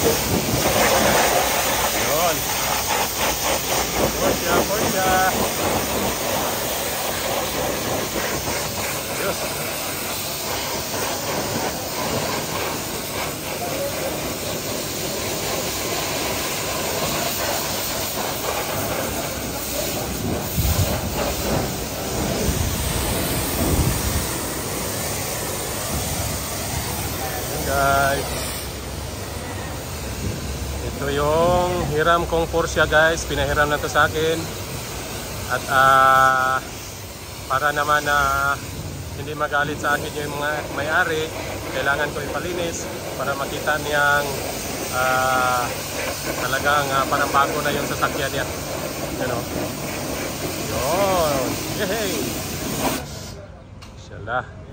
Yun. Porsche, Porsche. Ayos. Guys, ito yung hiram kong Porsche guys, pinahiram na to sa akin at para naman na hindi magalit sa akin yung mga may-ari, kailangan ko ipalinis para makita niyang talagang parang bago na yung sasakyan niya, you know? Yun, yay! Inshallah.